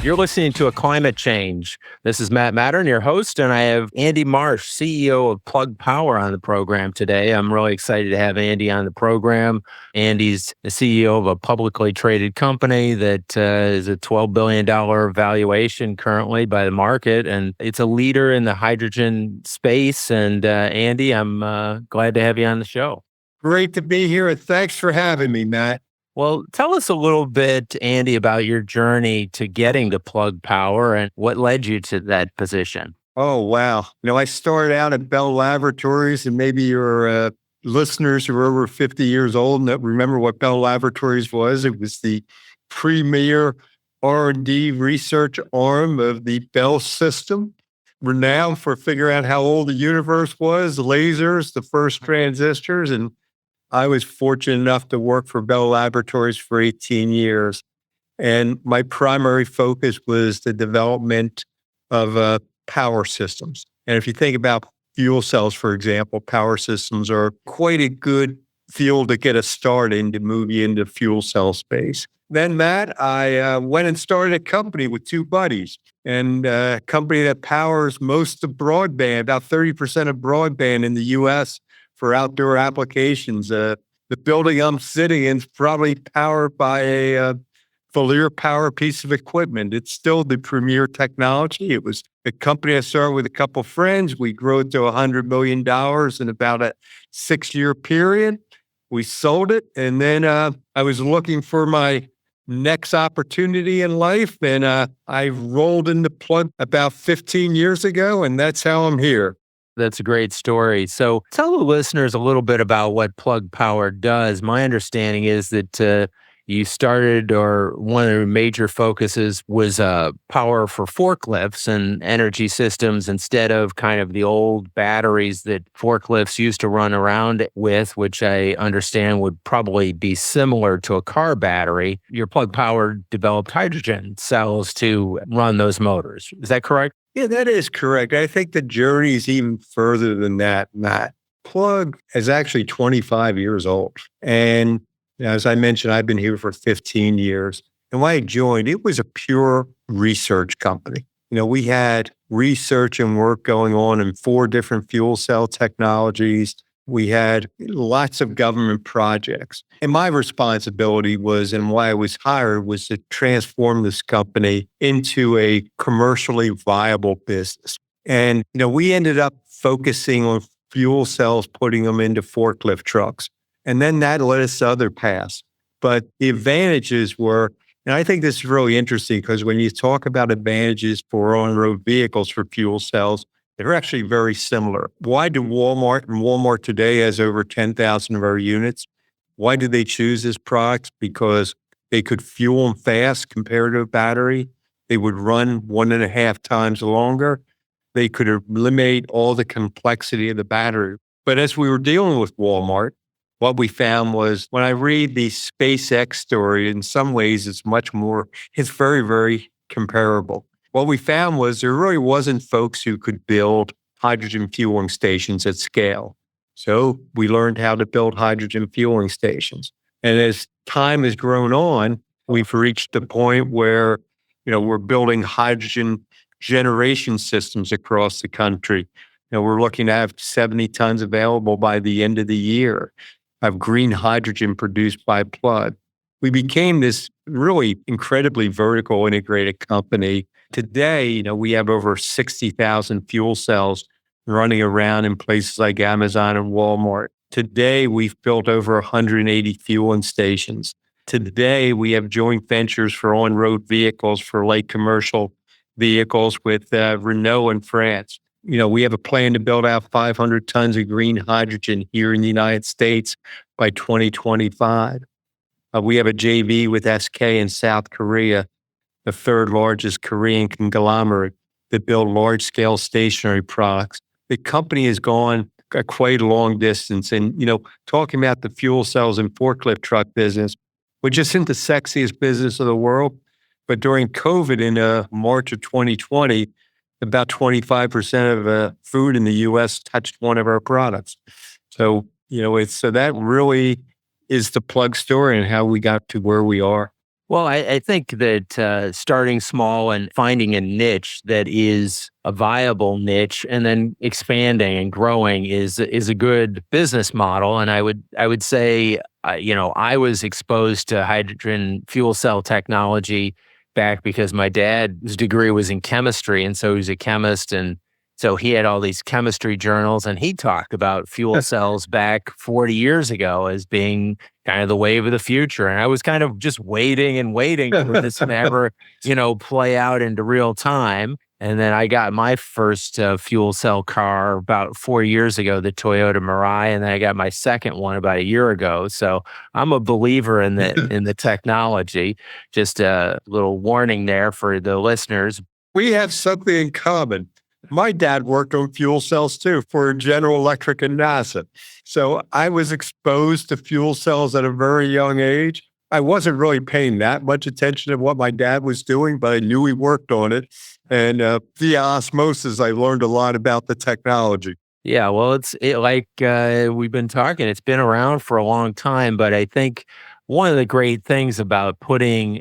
You're listening to A Climate Change. This is Matt Matern, your host, and I have Andy Marsh, CEO of Plug Power, on the program today. I'm really excited to have Andy on the program. Andy's the CEO of a publicly traded company that is a $12 billion valuation currently by the market, and it's a leader in the hydrogen space. And Andy, I'm glad to have you on the show. Great to be here, and thanks for having me, Matt. Well, tell us a little bit, Andy, about your journey to getting to Plug Power and what led you to that position. Oh, wow. I started out at Bell Laboratories, and maybe your listeners who are over 50 years old and remember what Bell Laboratories was. It was the premier R&D research arm of the Bell system, renowned for figuring out how old the universe was, lasers, the first transistors, and I was fortunate enough to work for Bell Laboratories for 18 years. And my primary focus was the development of power systems. And if you think about fuel cells, for example, power systems are quite a good field to get a start in to move you into fuel cell space. Then, Matt, I went and started a company with two buddies, and a company that powers most of broadband, about 30% of broadband in the U.S., for outdoor applications. The building I'm sitting in is probably powered by a Valier power piece of equipment. It's still the premier technology. It was a company I started with a couple of friends. We grew it to $100 million in about a 6-year period. We sold it, and then I was looking for my next opportunity in life, and I rolled into Plug about 15 years ago, and that's how I'm here. That's a great story. So tell the listeners a little bit about what Plug Power does. My understanding is that you started, or one of the major focuses was power for forklifts and energy systems instead of kind of the old batteries that forklifts used to run around with, which I understand would probably be similar to a car battery. Your Plug Power developed hydrogen cells to run those motors. Is that correct? Yeah, that is correct. I think the journey is even further than that, Matt. Plug is actually 25 years old. And as I mentioned, I've been here for 15 years. And when I joined, it was a pure research company. We had research and work going on in 4 different fuel cell technologies. We had lots of government projects. And my responsibility was, and why I was hired, was to transform this company into a commercially viable business. And, we ended up focusing on fuel cells, putting them into forklift trucks. And then that led us to other paths. But the advantages were, and I think this is really interesting because when you talk about advantages for on-road vehicles for fuel cells, they're actually very similar. Why do Walmart today has over 10,000 of our units? Why did they choose this product? Because they could fuel them fast compared to a battery. They would run 1.5 times longer. They could eliminate all the complexity of the battery. But as we were dealing with Walmart, what we found was when I read the SpaceX story, in some ways it's very, very comparable. What we found was there really wasn't folks who could build hydrogen fueling stations at scale. So we learned how to build hydrogen fueling stations. And as time has grown on, we've reached the point where, we're building hydrogen generation systems across the country. We're looking to have 70 tons available by the end of the year of green hydrogen produced by Plug. We became this really incredibly vertical integrated company. Today, we have over 60,000 fuel cells running around in places like Amazon and Walmart. Today, we've built over 180 fueling stations. Today, we have joint ventures for on-road vehicles, for light commercial vehicles with Renault in France. We have a plan to build out 500 tons of green hydrogen here in the United States by 2025. We have a JV with SK in South Korea, the 3rd largest Korean conglomerate that build large-scale stationary products. The company has gone quite a long distance. And, talking about the fuel cells and forklift truck business, we're just in the sexiest business of the world. But during COVID in March of 2020, about 25% of food in the U.S. touched one of our products. So, so that really is the Plug story and how we got to where we are. Well, I think that starting small and finding a niche that is a viable niche, and then expanding and growing is a good business model. And I would say, I was exposed to hydrogen fuel cell technology back because my dad's degree was in chemistry, and so he was a chemist, and so he had all these chemistry journals, and he talked about fuel cells back 40 years ago as being kind of the wave of the future. And I was kind of just waiting and waiting for this to ever, play out into real time. And then I got my first fuel cell car about 4 years ago, the Toyota Mirai, and then I got my second one about a year ago. So I'm a believer in the technology. Just a little warning there for the listeners. We have something in common. My dad worked on fuel cells too for General Electric and NASA. So I was exposed to fuel cells at a very young age. I wasn't really paying that much attention to what my dad was doing, but I knew he worked on it. And via osmosis, I learned a lot about the technology. Yeah, well, like we've been talking, it's been around for a long time, but I think one of the great things about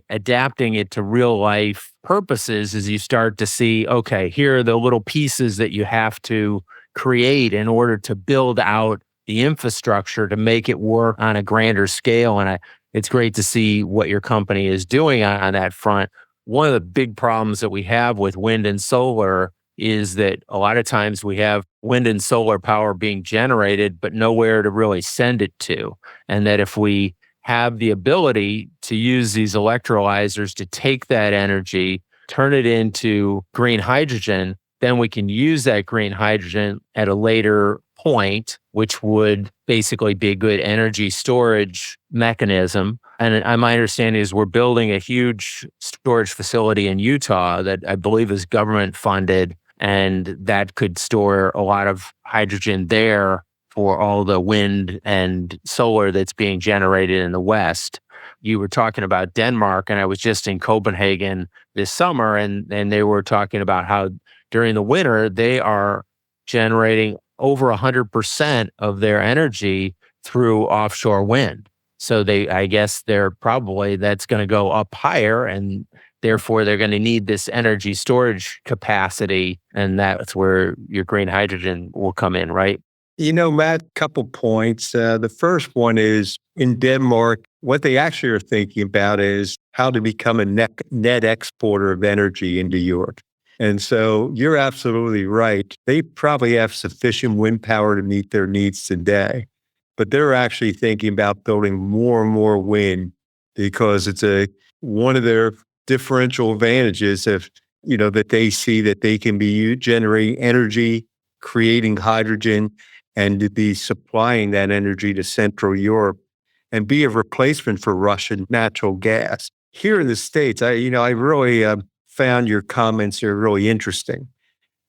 adapting it to real life purposes is you start to see, okay, here are the little pieces that you have to create in order to build out the infrastructure to make it work on a grander scale. And it's great to see what your company is doing on that front. One of the big problems that we have with wind and solar is that a lot of times we have wind and solar power being generated, but nowhere to really send it to. And that if we have the ability to use these electrolyzers to take that energy, turn it into green hydrogen, then we can use that green hydrogen at a later point, which would basically be a good energy storage mechanism. And my understanding is we're building a huge storage facility in Utah that I believe is government funded, and that could store a lot of hydrogen there for all the wind and solar that's being generated in the West. You were talking about Denmark, and I was just in Copenhagen this summer, and they were talking about how during the winter, they are generating over 100% of their energy through offshore wind. So I guess that's going to go up higher, and therefore they're going to need this energy storage capacity. And that's where your green hydrogen will come in, right? Matt, couple points. The first one is in Denmark, what they actually are thinking about is how to become a net exporter of energy into Europe. And so you're absolutely right. They probably have sufficient wind power to meet their needs today, but they're actually thinking about building more and more wind because it's one of their differential advantages that they see that they can be generating energy, creating hydrogen, and to be supplying that energy to Central Europe and be a replacement for Russian natural gas. Here in the States, I really found your comments here really interesting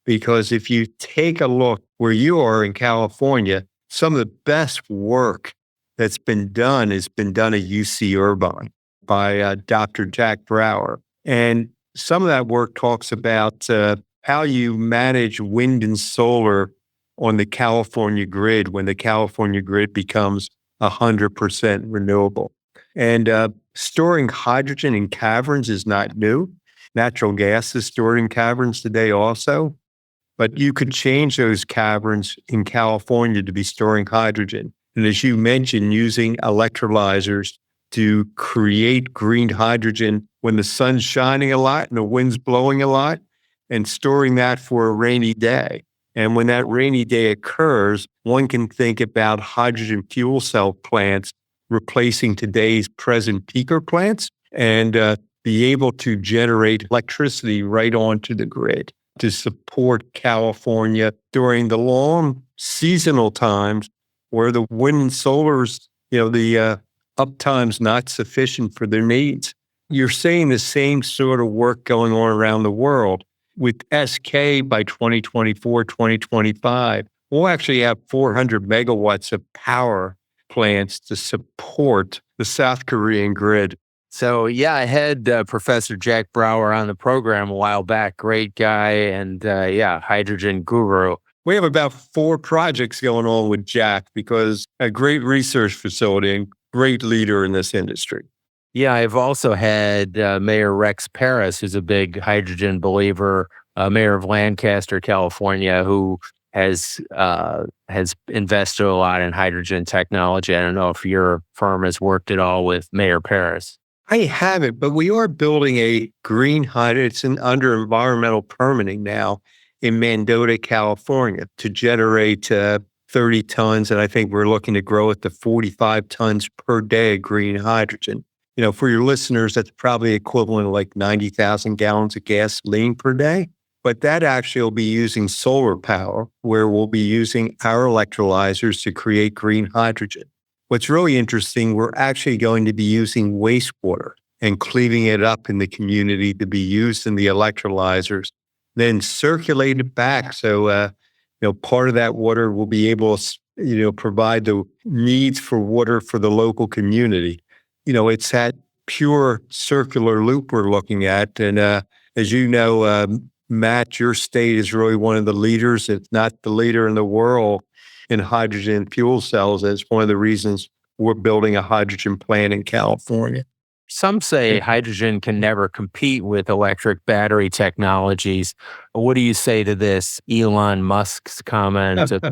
because if you take a look where you are in California, some of the best work that's been done has been done at UC Irvine by Dr. Jack Brower. And some of that work talks about how you manage wind and solar on the California grid when the California grid becomes 100% renewable. And storing hydrogen in caverns is not new. Natural gas is stored in caverns today also, but you could change those caverns in California to be storing hydrogen. And as you mentioned, using electrolyzers to create green hydrogen when the sun's shining a lot and the wind's blowing a lot, and storing that for a rainy day. And when that rainy day occurs, one can think about hydrogen fuel cell plants replacing today's present peaker plants and be able to generate electricity right onto the grid to support California during the long seasonal times where the wind and solar's, the uptime's not sufficient for their needs. You're seeing the same sort of work going on around the world. With SK by 2024, 2025, we'll actually have 400 megawatts of power plants to support the South Korean grid. So, yeah, I had Professor Jack Brower on the program a while back. Great guy and, hydrogen guru. We have about 4 projects going on with Jack because a great research facility and great leader in this industry. Yeah, I've also had Mayor Rex Paris, who's a big hydrogen believer, mayor of Lancaster, California, who has invested a lot in hydrogen technology. I don't know if your firm has worked at all with Mayor Paris. I haven't, but we are building a green hydrogen. It's under environmental permitting now in Mendota, California, to generate 30 tons. And I think we're looking to grow it to 45 tons per day of green hydrogen. For your listeners, that's probably equivalent to like 90,000 gallons of gasoline per day. But that actually will be using solar power, where we'll be using our electrolyzers to create green hydrogen. What's really interesting, we're actually going to be using wastewater and cleaning it up in the community to be used in the electrolyzers, then circulate it back. So, part of that water will be able to, provide the needs for water for the local community. It's that pure circular loop we're looking at. And as you know, Matt, your state is really one of the leaders, if not the leader in the world, in hydrogen fuel cells. That's one of the reasons we're building a hydrogen plant in California. Some say Yeah. hydrogen can never compete with electric battery technologies. What do you say to this Elon Musk's comment of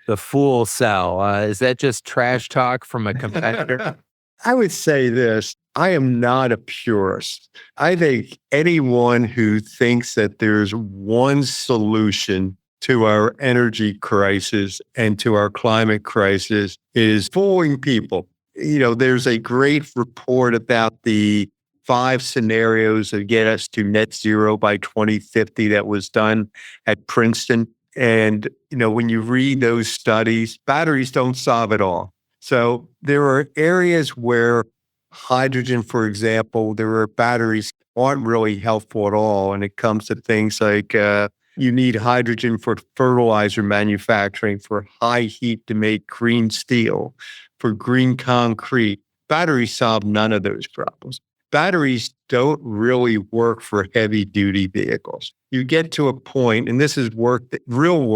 the fuel cell? Is that just trash talk from a competitor? I would say this. I am not a purist. I think anyone who thinks that there's one solution to our energy crisis and to our climate crisis is fooling people. There's a great report about the 5 scenarios that get us to net zero by 2050 that was done at Princeton. And, when you read those studies, batteries don't solve it all. So there are areas where hydrogen, for example, there are batteries aren't really helpful at all. And it comes to things like you need hydrogen for fertilizer manufacturing, for high heat to make green steel, for green concrete. Batteries solve none of those problems. Batteries don't really work for heavy duty vehicles. You get to a point, and this is real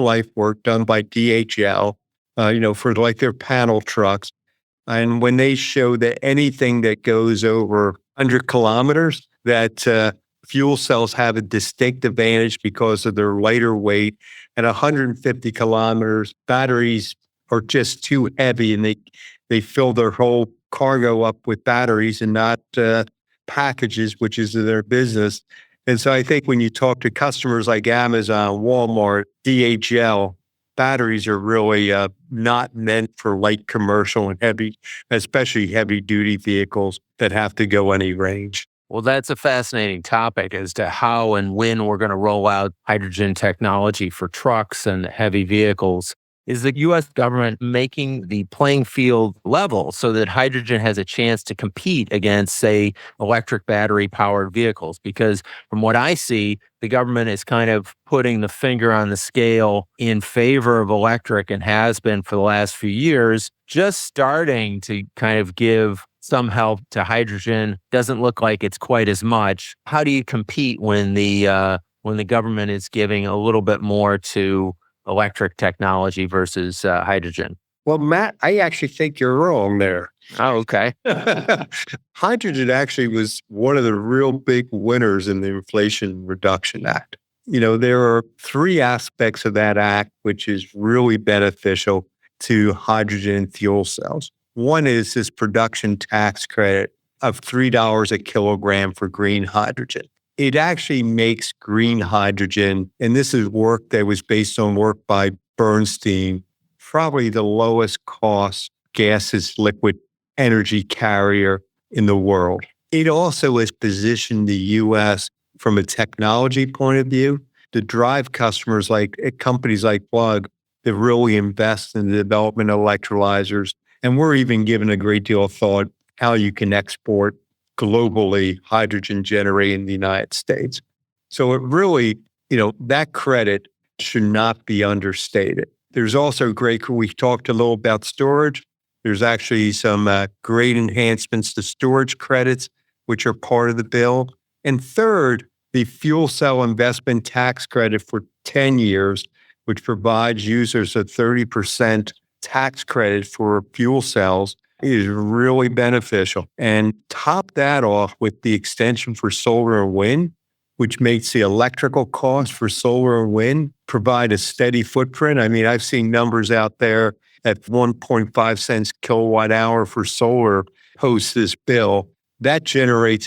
life work done by DHL, for like their panel trucks. And when they show that anything that goes over 100 kilometers, that fuel cells have a distinct advantage because of their lighter weight. At 150 kilometers, batteries are just too heavy, and they fill their whole cargo up with batteries and not packages, which is their business. And so I think when you talk to customers like Amazon, Walmart, DHL, batteries are really not meant for light commercial and heavy, especially heavy duty vehicles that have to go any range. Well, that's a fascinating topic as to how and when we're going to roll out hydrogen technology for trucks and heavy vehicles. Is the US government making the playing field level so that hydrogen has a chance to compete against, say, electric battery powered vehicles? Because from what I see, the government is kind of putting the finger on the scale in favor of electric and has been for the last few years, just starting to kind of give some help to hydrogen. Doesn't look like it's quite as much. How do you compete when the government is giving a little bit more to electric technology versus hydrogen? Well, Matt, I actually think you're wrong there. Oh, okay. Hydrogen actually was one of the real big winners in the Inflation Reduction Act. There are 3 aspects of that act which is really beneficial to hydrogen fuel cells. One is this production tax credit of $3 a kilogram for green hydrogen. It actually makes green hydrogen, and this is work that was based on work by Bernstein, probably the lowest cost gaseous liquid energy carrier in the world. It also has positioned the U.S. from a technology point of view to drive customers like companies like Plug that really invest in the development of electrolyzers. And we're even given a great deal of thought how you can export globally hydrogen generated in the United States. So it really, that credit should not be understated. There's also we talked a little about storage. There's actually some great enhancements to storage credits, which are part of the bill. And third, the fuel cell investment tax credit for 10 years, which provides users a 30% tax credit for fuel cells is really beneficial. And top that off with the extension for solar and wind, which makes the electrical cost for solar and wind provide a steady footprint. I mean, I've seen numbers out there at 1.5 cents kilowatt hour for solar post this bill. That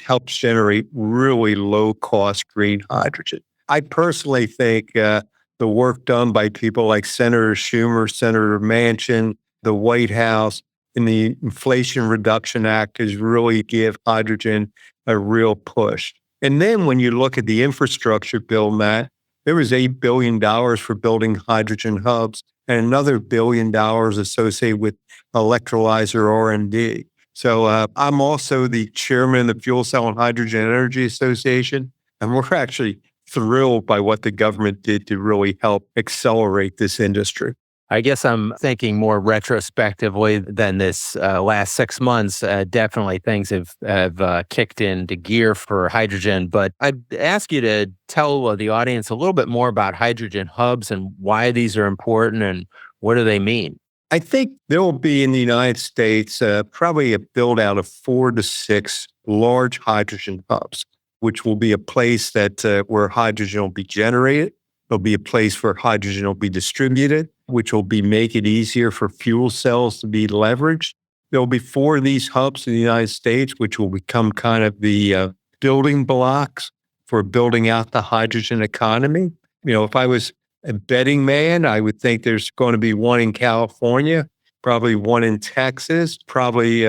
helps generate really low cost green hydrogen. I personally think the work done by people like Senator Schumer, Senator Manchin, the White House, and the Inflation Reduction Act is really give hydrogen a real push. And then when you look at the infrastructure bill, Matt, there was $8 billion for building hydrogen hubs and another $1 billion associated with electrolyzer R&D. So I'm also the chairman of the Fuel Cell and Hydrogen Energy Association, and we're actually thrilled by what the government did to really help accelerate this industry. I guess I'm thinking more retrospectively than this last 6 months. Definitely things have kicked into gear for hydrogen. But I'd ask you to tell the audience a little bit more about hydrogen hubs and why these are important and what do they mean? I think there will be in the United States probably a build out of 4 to 6 large hydrogen hubs, which will be a place that where hydrogen will be generated. There'll be a place where hydrogen will be distributed, which will make it easier for fuel cells to be leveraged. There'll be 4 of these hubs in the United States, which will become kind of the building blocks for building out the hydrogen economy. If I was a betting man, I would think there's going to be one in California, probably one in Texas, probably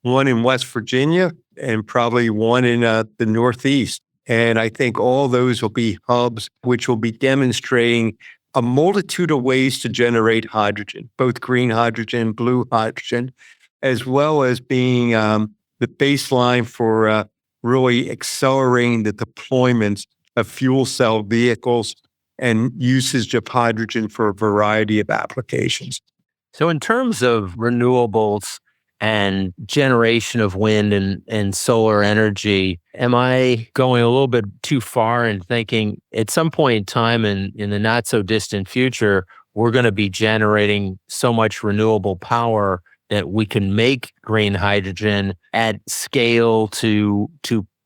one in West Virginia, and probably one in the Northeast. And I think all those will be hubs which will be demonstrating a multitude of ways to generate hydrogen, both green hydrogen, blue hydrogen, as well as being the baseline for really accelerating the deployments of fuel cell vehicles and usage of hydrogen for a variety of applications. So, in terms of renewables and generation of wind and solar energy, am I going a little bit too far in thinking at some point in time in the not so distant future, we're going to be generating so much renewable power that we can make green hydrogen at scale to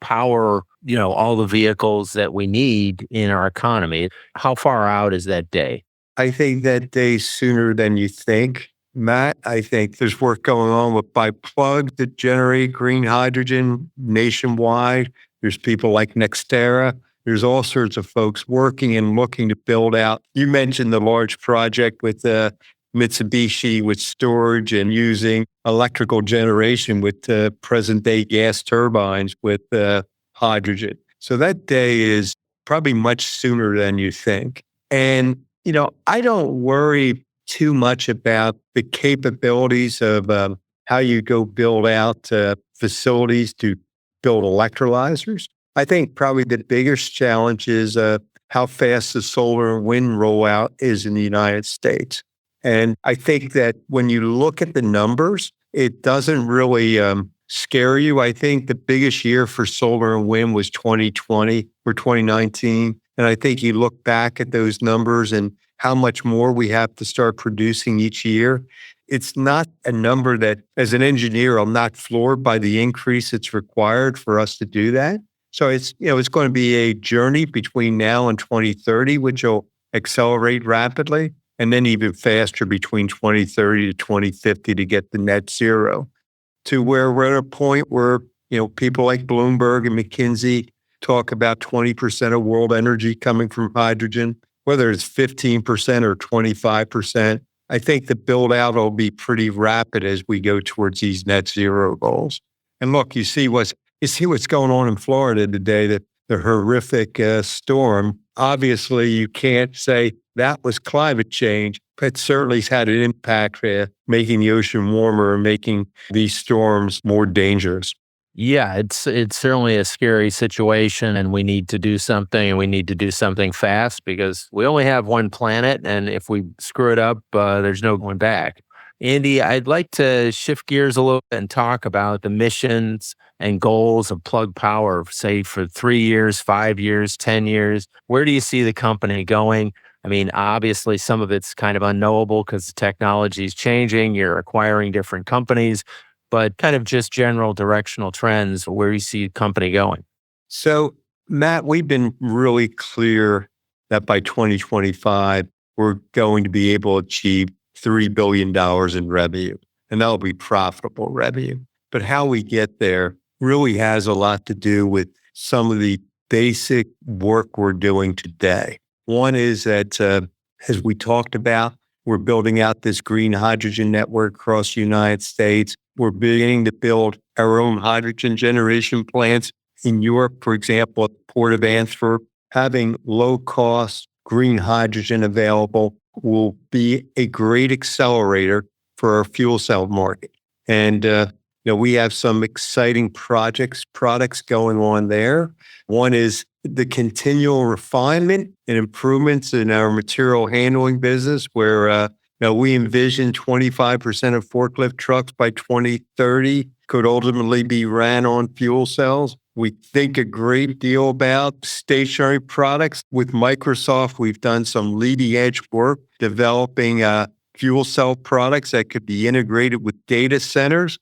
power, all the vehicles that we need in our economy? How far out is that day? I think that day sooner than you think, Matt. I think there's work going on with by plug to generate green hydrogen nationwide. There's people like Nextera. There's all sorts of folks working and looking to build out. You mentioned the large project with Mitsubishi with storage and using electrical generation with present day gas turbines with hydrogen. So that day is probably much sooner than you think. And, I don't worry too much about the capabilities of how you go build out facilities to build electrolyzers. I think probably the biggest challenge is how fast the solar and wind rollout is in the United States. And I think that when you look at the numbers, it doesn't really scare you. I think the biggest year for solar and wind was 2020 or 2019. And I think you look back at those numbers and how much more we have to start producing each year. It's not a number that, as an engineer, I'm not floored by the increase that's required for us to do that. So it's going to be a journey between now and 2030, which will accelerate rapidly, and then even faster between 2030 to 2050 to get the net zero, to where we're at a point where, people like Bloomberg and McKinsey talk about 20% of world energy coming from hydrogen, whether it's 15% or 25%. I think the build out will be pretty rapid as we go towards these net zero goals. And look, you see what's going on in Florida today, that the horrific storm. Obviously, you can't say that was climate change, but certainly has had an impact making the ocean warmer and making these storms more dangerous. Yeah, it's certainly a scary situation, and we need to do something, and we need to do something fast because we only have one planet, and if we screw it up, there's no going back. Andy, I'd like to shift gears a little bit and talk about the missions and goals of Plug Power, say for 3 years, 5 years, 10 years. Where do you see the company going? I mean, obviously, some of it's kind of unknowable because the technology is changing. You're acquiring different companies. but kind of just general directional trends where you see the company going. So, Matt, we've been really clear that by 2025, we're going to be able to achieve $3 billion in revenue, and that'll be profitable revenue. But how we get there really has a lot to do with some of the basic work we're doing today. One is that, as we talked about, we're building out this green hydrogen network across the United States. We're beginning to build our own hydrogen generation plants in Europe, for example, at the Port of Antwerp. Having low-cost green hydrogen available will be a great accelerator for our fuel cell market. And we have some exciting products going on there. One is the continual refinement and improvements in our material handling business, where we envision 25% of forklift trucks by 2030 could ultimately be ran on fuel cells. We think a great deal about stationary products. With Microsoft, we've done some leading edge work developing fuel cell products that could be integrated with data centers.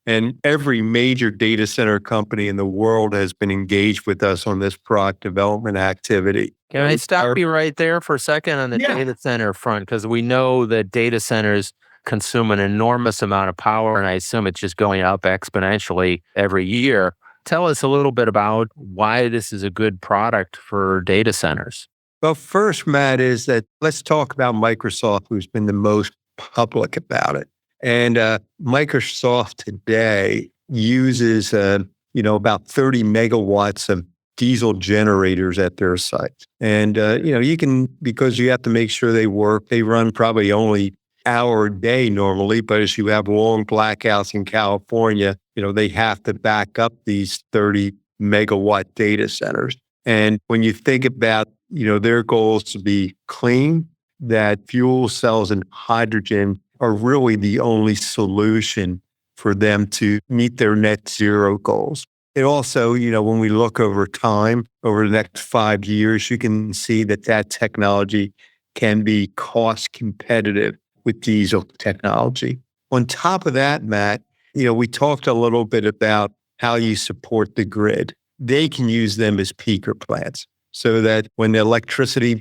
And every major data center company in the world has been engaged with us on this product development activity. Can I stop you right there for a second on the data center front? Because we know that data centers consume an enormous amount of power, and I assume it's just going up exponentially every year. Tell us a little bit about why this is a good product for data centers. Well, first, Matt, is that let's talk about Microsoft, who's been the most public about it. And Microsoft today uses, about 30 megawatts of diesel generators at their site. And, you can, because you have to make sure they work, they run probably only hour a day normally, but as you have long blackouts in California, they have to back up these 30 megawatt data centers. And when you think about, their goals to be clean, that fuel cells and hydrogen are really the only solution for them to meet their net zero goals. It also, when we look over time, over the next 5 years, you can see that technology can be cost competitive with diesel technology. On top of that, Matt, we talked a little bit about how you support the grid. They can use them as peaker plants so that when the electricity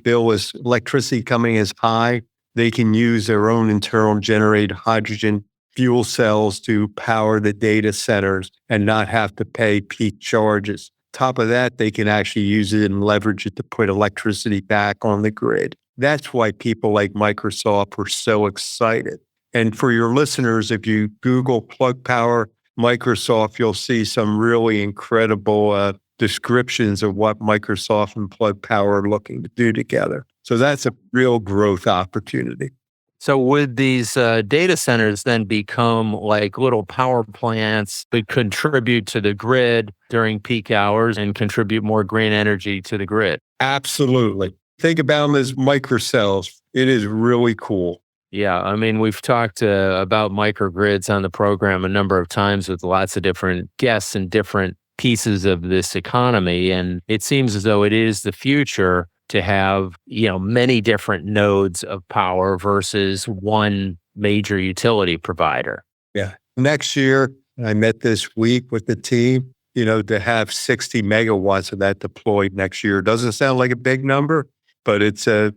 coming is high, they can use their own internal generated hydrogen fuel cells to power the data centers and not have to pay peak charges. Top of that, they can actually use it and leverage it to put electricity back on the grid. That's why people like Microsoft were so excited. And for your listeners, if you Google Plug Power Microsoft, you'll see some really incredible descriptions of what Microsoft and Plug Power are looking to do together. So that's a real growth opportunity. So would these data centers then become like little power plants that contribute to the grid during peak hours and contribute more green energy to the grid? Absolutely. Think about them as microcells. It is really cool. Yeah, I mean, we've talked about microgrids on the program a number of times with lots of different guests and different pieces of this economy. And it seems as though it is the future to have, many different nodes of power versus one major utility provider. Yeah. Next year, I met this week with the team, to have 60 megawatts of that deployed next year. Doesn't sound like a big number, but it's a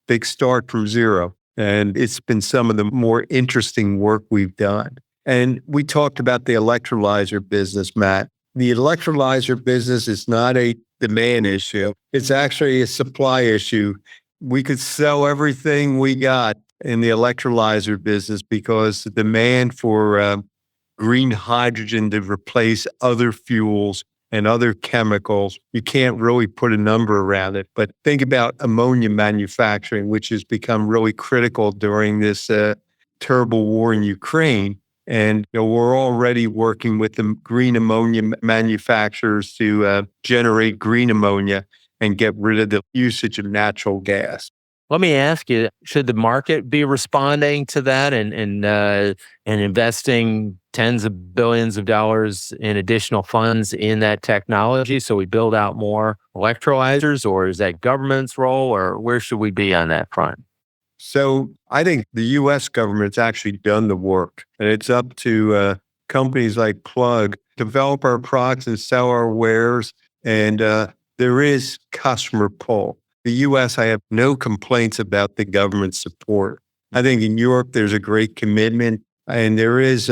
big start from zero. And it's been some of the more interesting work we've done. And we talked about the electrolyzer business, Matt. The electrolyzer business is not a demand issue. It's actually a supply issue. We could sell everything we got in the electrolyzer business because the demand for green hydrogen to replace other fuels and other chemicals, you can't really put a number around it. But think about ammonia manufacturing, which has become really critical during this terrible war in Ukraine. And we're already working with the green ammonia manufacturers to generate green ammonia and get rid of the usage of natural gas. Let me ask you, should the market be responding to that and investing tens of billions of dollars in additional funds in that technology so we build out more electrolyzers, or is that government's role, or where should we be on that front? So I think the U.S. government's actually done the work, and it's up to companies like Plug develop our products and sell our wares. And there is customer pull. The US, I have no complaints about the government support. I think in Europe, there's a great commitment, and there is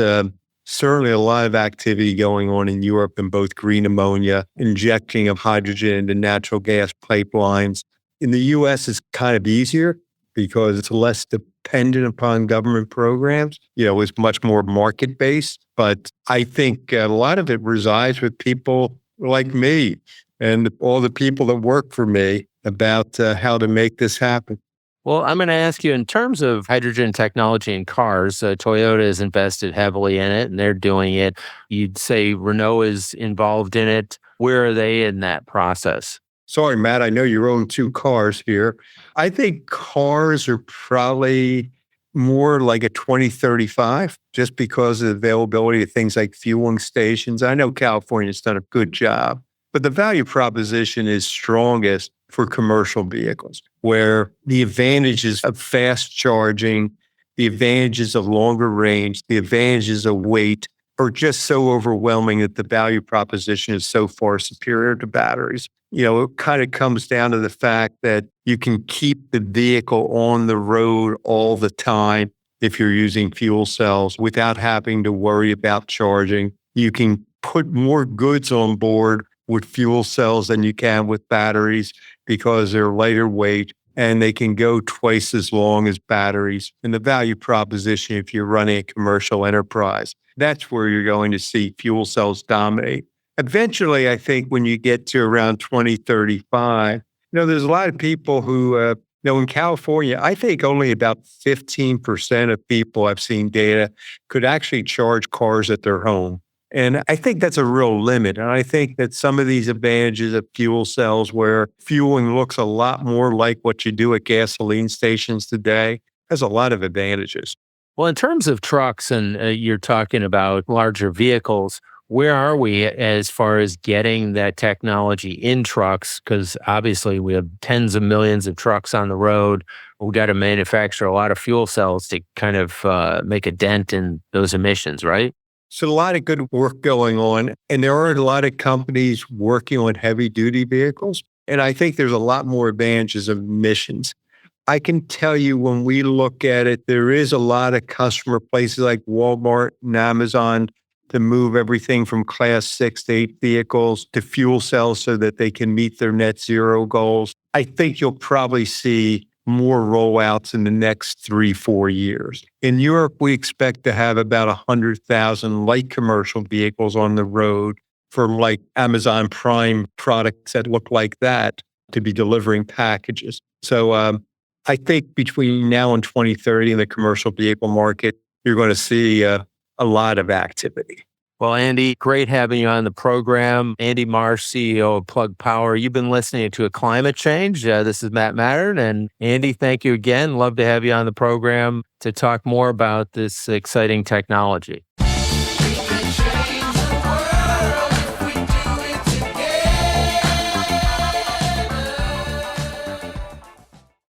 certainly a lot of activity going on in Europe in both green ammonia, injecting of hydrogen into natural gas pipelines. In the US, it's kind of easier because it's less dependent upon government programs. It's much more market-based. But I think a lot of it resides with people like me and all the people that work for me about how to make this happen. Well, I'm going to ask you in terms of hydrogen technology in cars, Toyota has invested heavily in it and they're doing it. You'd say Renault is involved in it. Where are they in that process? Sorry, Matt, I know you own two cars here. I think cars are probably more like a 2035 just because of the availability of things like fueling stations. I know California's done a good job, but the value proposition is strongest for commercial vehicles, where the advantages of fast charging, the advantages of longer range, the advantages of weight are just so overwhelming that the value proposition is so far superior to batteries. It kind of comes down to the fact that you can keep the vehicle on the road all the time if you're using fuel cells without having to worry about charging. You can put more goods on board with fuel cells than you can with batteries because they're lighter weight and they can go twice as long as batteries. And the value proposition, if you're running a commercial enterprise, that's where you're going to see fuel cells dominate. Eventually, I think when you get to around 2035, there's a lot of people who, in California, I think only about 15% of people, I've seen data, could actually charge cars at their home. And I think that's a real limit. And I think that some of these advantages of fuel cells where fueling looks a lot more like what you do at gasoline stations today has a lot of advantages. Well, in terms of trucks, and you're talking about larger vehicles, where are we as far as getting that technology in trucks? Because obviously we have tens of millions of trucks on the road. We've got to manufacture a lot of fuel cells to kind of make a dent in those emissions, right? So a lot of good work going on, and there are a lot of companies working on heavy duty vehicles. And I think there's a lot more advantages of emissions. I can tell you when we look at it, there is a lot of customer places like Walmart and Amazon to move everything from class 6 to 8 vehicles to fuel cells so that they can meet their net zero goals. I think you'll probably see more rollouts in the next 3-4 years. In Europe, we expect to have about 100,000 light commercial vehicles on the road from like Amazon Prime products that look like that to be delivering packages. So I think between now and 2030 in the commercial vehicle market, you're going to see a lot of activity. Well, Andy, great having you on the program. Andy Marsh, CEO of Plug Power. You've been listening to A Climate Change. This is Matt Matern. And Andy, thank you again. Love to have you on the program to talk more about this exciting technology.